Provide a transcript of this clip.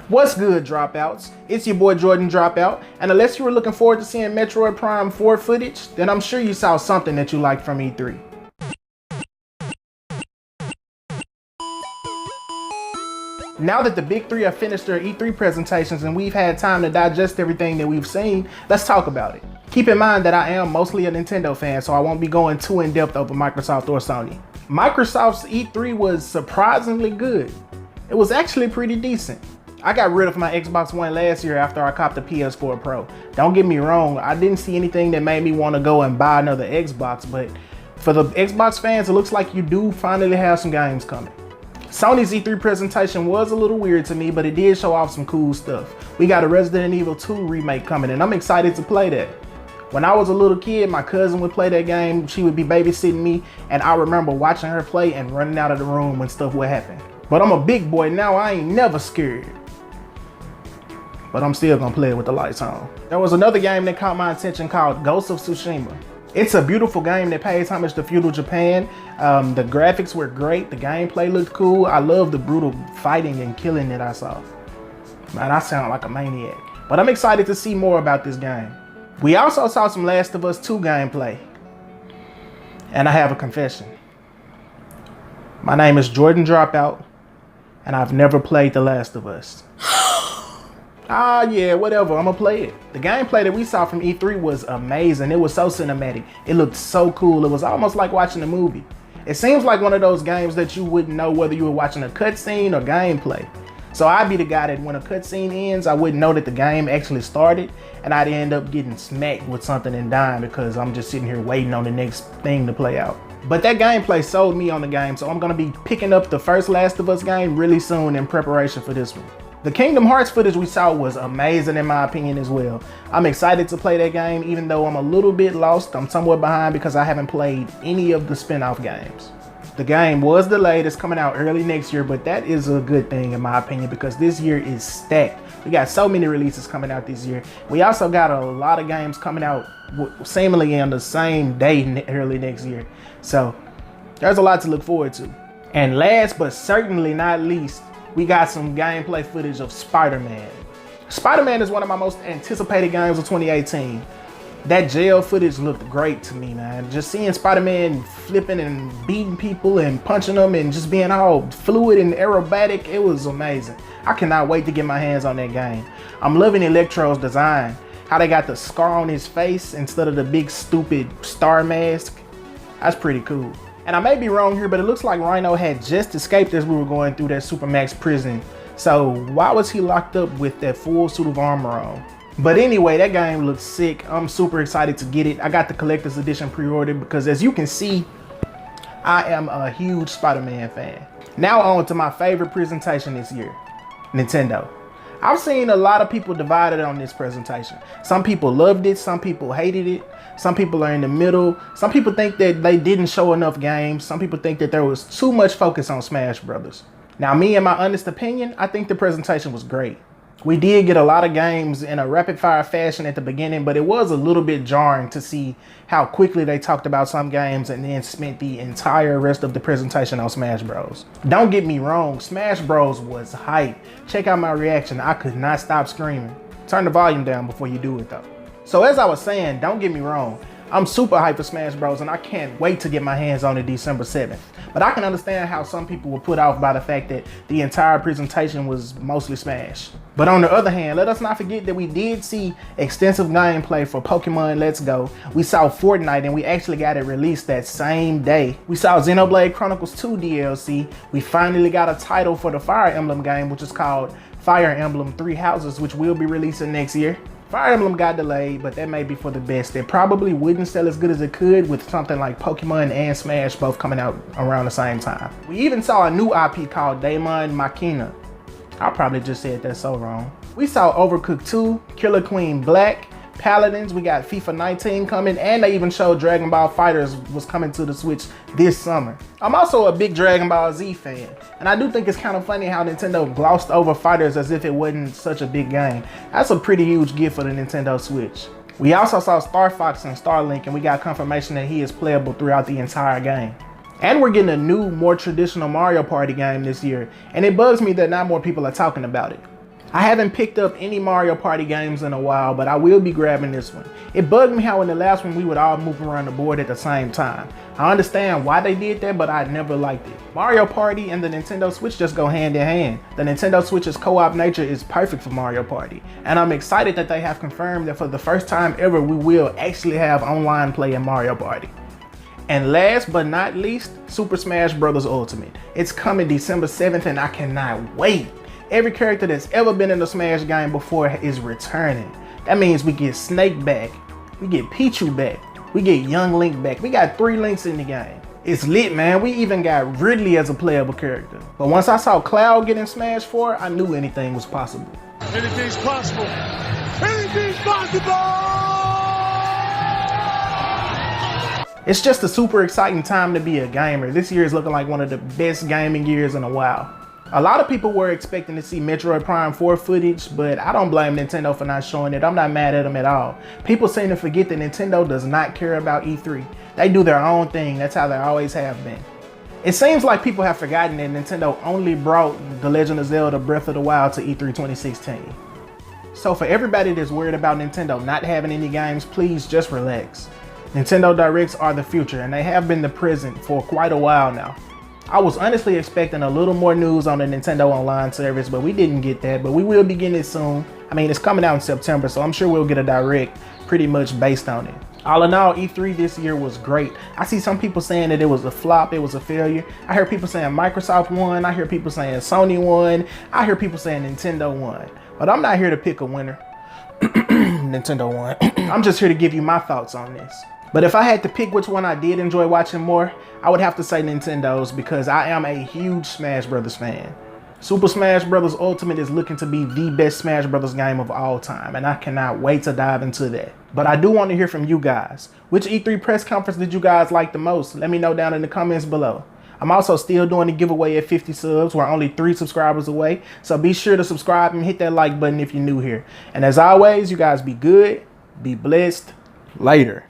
What's good, dropouts? It's your boy Jordan Dropout, and unless you were looking forward to seeing Metroid Prime 4 footage, then I'm sure you saw something that you liked from E3. Now that the big three have finished their E3 presentations and we've had time to digest everything that we've seen, let's talk about it. Keep in mind that I am mostly a Nintendo fan, so I won't be going too in depth over Microsoft or Sony. Microsoft's E3 was surprisingly good. It was actually pretty decent. I got rid of my Xbox One last year after I copped the PS4 Pro. Don't get me wrong, I didn't see anything that made me want to go and buy another Xbox, but for the Xbox fans, it looks like you do finally have some games coming. Sony's E3 presentation was a little weird to me, but it did show off some cool stuff. We got a Resident Evil 2 remake coming, and I'm excited to play that. When I was a little kid, my cousin would play that game. She would be babysitting me, and I remember watching her play and running out of the room when stuff would happen. But I'm a big boy now, I ain't never scared. But I'm still gonna play it with the lights on. There was another game that caught my attention called Ghost of Tsushima. It's a beautiful game that pays homage to feudal Japan. The graphics were great, the gameplay looked cool. I love the brutal fighting and killing that I saw. Man, I sound like a maniac. But I'm excited to see more about this game. We also saw some Last of Us 2 gameplay. And I have a confession. My name is Jordan Dropout, and I've never played The Last of Us. Yeah, whatever, I'm gonna play it. The gameplay that we saw from E3 was amazing. It was so cinematic. It looked so cool. It was almost like watching a movie. It seems like one of those games that you wouldn't know whether you were watching a cutscene or gameplay. So I'd be the guy that when a cutscene ends, I wouldn't know that the game actually started, and I'd end up getting smacked with something and dying because I'm just sitting here waiting on the next thing to play out. But that gameplay sold me on the game, so I'm gonna be picking up the first Last of Us game really soon in preparation for this one. The Kingdom Hearts footage we saw was amazing in my opinion as well. I'm excited to play that game even though I'm a little bit lost. I'm somewhat behind because I haven't played any of the spin-off games. The game was delayed, it's coming out early next year, but that is a good thing in my opinion because this year is stacked. We got so many releases coming out this year. We also got a lot of games coming out seemingly on the same day early next year. So there's a lot to look forward to. And last but certainly not least, we got some gameplay footage of Spider-Man. Spider-Man is one of my most anticipated games of 2018. That jail footage looked great to me, man. Just seeing Spider-Man flipping and beating people and punching them and just being all fluid and aerobatic, it was amazing. I cannot wait to get my hands on that game. I'm loving Electro's design. How they got the scar on his face instead of the big stupid star mask. That's pretty cool. And I may be wrong here, but it looks like Rhino had just escaped as we were going through that Supermax prison. So why was he locked up with that full suit of armor on? But anyway, that game looks sick. I'm super excited to get it. I got the collector's edition pre-ordered because as you can see, I am a huge Spider-Man fan. Now on to my favorite presentation this year, Nintendo. I've seen a lot of people divided on this presentation. Some people loved it, some people hated it. Some people are in the middle. Some people think that they didn't show enough games. Some people think that there was too much focus on Smash Brothers. Now, me, in my honest opinion, I think the presentation was great. We did get a lot of games in a rapid fire fashion at the beginning, but it was a little bit jarring to see how quickly they talked about some games and then spent the entire rest of the presentation on Smash Bros. Don't get me wrong, Smash Bros was hype. Check out my reaction, I could not stop screaming. Turn the volume down before you do it though. So as I was saying, don't get me wrong, I'm super hyped for Smash Bros and I can't wait to get my hands on it December 7th. But I can understand how some people were put off by the fact that the entire presentation was mostly Smash. But on the other hand, let us not forget that we did see extensive gameplay for Pokemon Let's Go. We saw Fortnite and we actually got it released that same day. We saw Xenoblade Chronicles 2 DLC. We finally got a title for the Fire Emblem game, which is called Fire Emblem Three Houses, which will be releasing next year. Fire Emblem got delayed, but that may be for the best. It probably wouldn't sell as good as it could with something like Pokemon and Smash both coming out around the same time. We even saw a new IP called Daemon Machina. I probably just said that so wrong. We saw Overcooked 2, Killer Queen Black, Paladins, we got FIFA 19 coming, and they even showed Dragon Ball FighterZ was coming to the Switch this summer. I'm also a big Dragon Ball Z fan, and I do think it's kind of funny how Nintendo glossed over FighterZ as if it wasn't such a big game. That's a pretty huge gift for the Nintendo Switch. We also saw Star Fox and Starlink, and we got confirmation that he is playable throughout the entire game. And we're getting a new, more traditional Mario Party game this year, and it bugs me that not more people are talking about it. I haven't picked up any Mario Party games in a while, but I will be grabbing this one. It bugged me how in the last one we would all move around the board at the same time. I understand why they did that, but I never liked it. Mario Party and the Nintendo Switch just go hand in hand. The Nintendo Switch's co-op nature is perfect for Mario Party, and I'm excited that they have confirmed that for the first time ever we will actually have online play in Mario Party. And last but not least, Super Smash Bros. Ultimate. It's coming December 7th and I cannot wait. Every character that's ever been in a Smash game before is returning. That means we get Snake back, we get Pichu back, we get Young Link back. We got 3 Links in the game. It's lit, man. We even got Ridley as a playable character. But once I saw Cloud get in Smash 4, I knew anything was possible. Anything's possible. Anything's possible! It's just a super exciting time to be a gamer. This year is looking like one of the best gaming years in a while. A lot of people were expecting to see Metroid Prime 4 footage, but I don't blame Nintendo for not showing it. I'm not mad at them at all. People seem to forget that Nintendo does not care about E3. They do their own thing. That's how they always have been. It seems like people have forgotten that Nintendo only brought The Legend of Zelda Breath of the Wild to E3 2016. So for everybody that's worried about Nintendo not having any games, please just relax. Nintendo Directs are the future, and they have been the present for quite a while now. I was honestly expecting a little more news on the Nintendo Online service, but we didn't get that, but we will be getting it soon. I mean, it's coming out in September, so I'm sure we'll get a Direct pretty much based on it. All in all, E3 this year was great. I see some people saying that it was a flop, it was a failure. I hear people saying Microsoft won, I hear people saying Sony won, I hear people saying Nintendo won. But I'm not here to pick a winner. Nintendo won. I'm just here to give you my thoughts on this. But if I had to pick which one I did enjoy watching more, I would have to say Nintendo's because I am a huge Smash Bros. Fan. Super Smash Bros. Ultimate is looking to be the best Smash Bros. Game of all time, and I cannot wait to dive into that. But I do want to hear from you guys. Which E3 press conference did you guys like the most? Let me know down in the comments below. I'm also still doing a giveaway at 50 subs. We're only 3 subscribers away, so be sure to subscribe and hit that like button if you're new here. And as always, you guys be good, be blessed. Later.